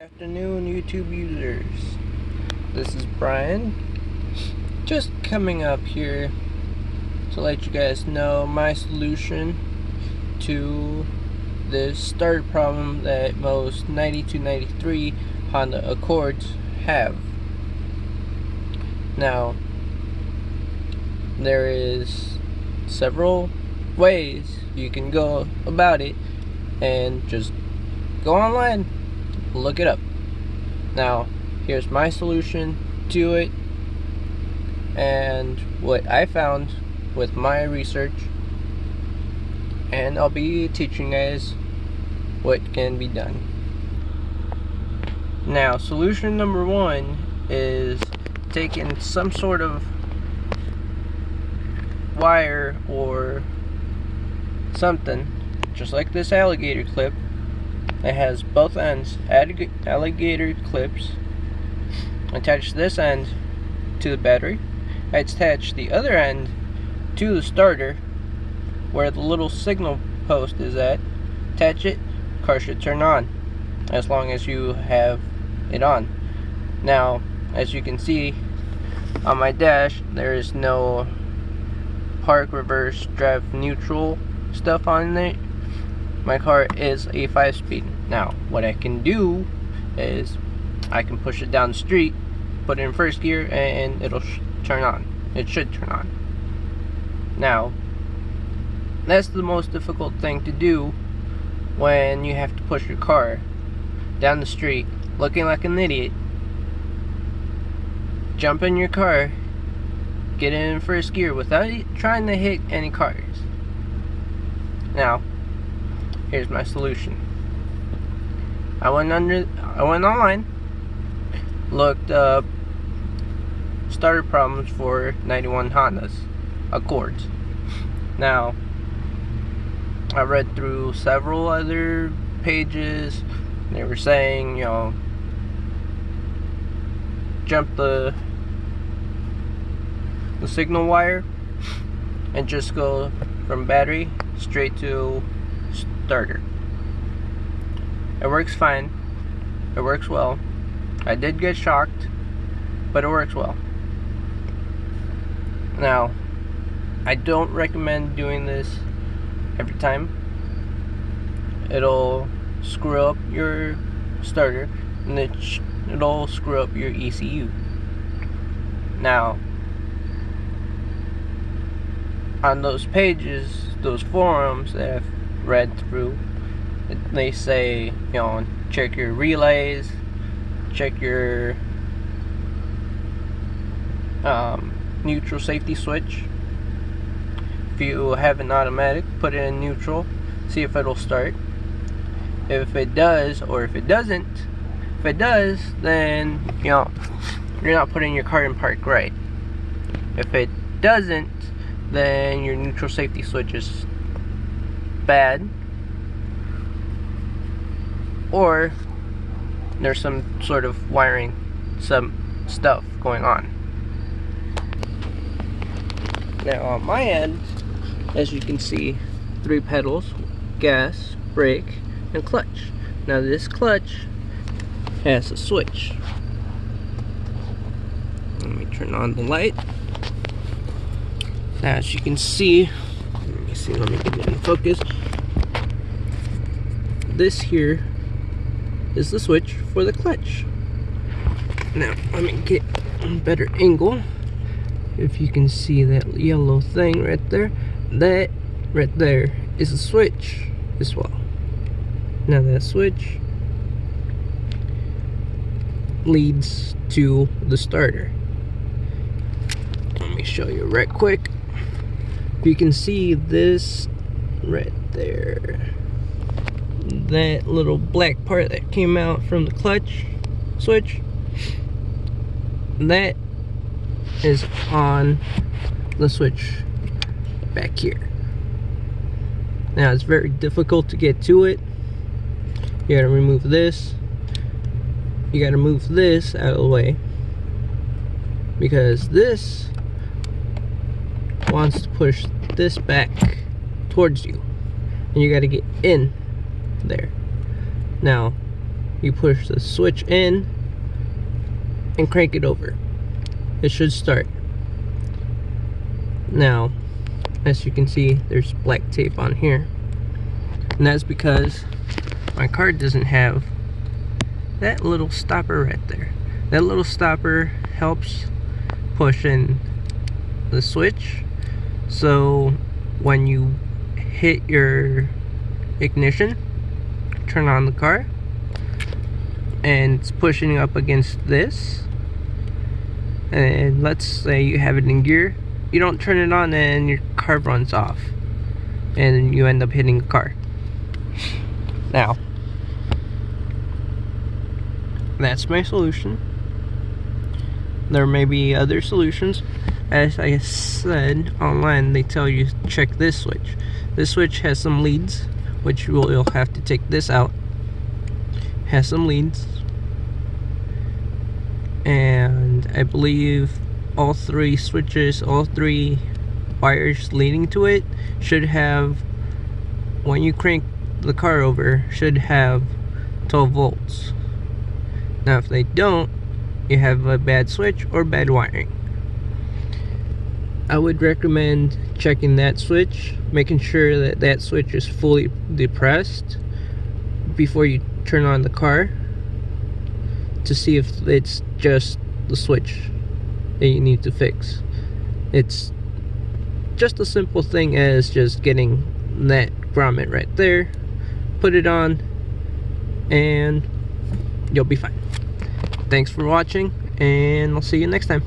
Afternoon, YouTube users. This is Brian. Just coming up here to let you guys know my solution to this starter problem that most 9293 Honda Accords have. Now, there is several ways you can go about it, and just go online, look it up. Now, here's my solution to it and what I found with my research, and I'll be teaching you guys what can be done. Now, solution number one is taking some sort of wire or something, just like this alligator clip. It has both ends alligator clips. Attach this end to the battery. Attach the other end to the starter where the little signal post is at. Attach it, car should turn on as long as you have it on. Now, as you can see on my dash, there is no park, reverse, drive, neutral stuff on it. My car is a 5-speed. Now, what I can do is I can push it down the street, put it in first gear, and it'll turn on. It should turn on. Now, that's the most difficult thing to do when you have to push your car down the street looking like an idiot. Jump in your car, get it in first gear without trying to hit any cars. Now, here's my solution. I went online, looked up starter problems for 91 Hondas Accords. Now, I read through several other pages. They were saying, you know, jump the signal wire and just go from battery straight to starter. It works fine. It works well. I did get shocked, but it works well. Now, I don't recommend doing this every time. It'll screw up your starter, and it'll screw up your ECU. Now, on those pages, those forums that I've read through, they say, you know, check your relays, check your neutral safety switch. If you have an automatic, put it in neutral, see if it'll start. If it does, or if it doesn't, if it does, then, you know, you're not putting your car in park right. If it doesn't, then your neutral safety switch is bad, or there's some sort of wiring, some stuff going on. Now, on my end, as you can see, 3 pedals: gas, brake, and clutch. Now, this clutch has a switch. Let me turn on the light. Now, as you can see, let me get it in focus. This here is the switch for the clutch. Now, let me get a better angle. If you can see that yellow thing right there, that right there is a switch as well. Now, that switch leads to the starter. Let me show you right quick. You can see this right there, that little black part that came out from the clutch switch, that is on the switch back here. Now, it's very difficult to get to it. You gotta remove this. You gotta move this out of the way, because this wants to push this back towards you, and you got to get in there. Now, you push the switch in and crank it over. It should start. Now, as you can see, there's black tape on here, and that's because my car doesn't have that little stopper right there. That little stopper helps push in the switch, so when you hit your ignition, turn on the car, and it's pushing up against this, and let's say you have it in gear, you don't turn it on and your car runs off and you end up hitting a car. Now, that's my solution. There may be other solutions. As I said online, they tell you check this switch. This switch has some leads, which you'll have to take this out. Has some leads, and I believe all three switches, all three wires leading to it should have, when you crank the car over, should have 12 volts. Now if they don't, you have a bad switch or bad wiring. I would recommend checking that switch, making sure that that switch is fully depressed before you turn on the car, to see if it's just the switch that you need to fix. It's just a simple thing as just getting that grommet right there, put it on, and you'll be fine. Thanks for watching, and I'll see you next time.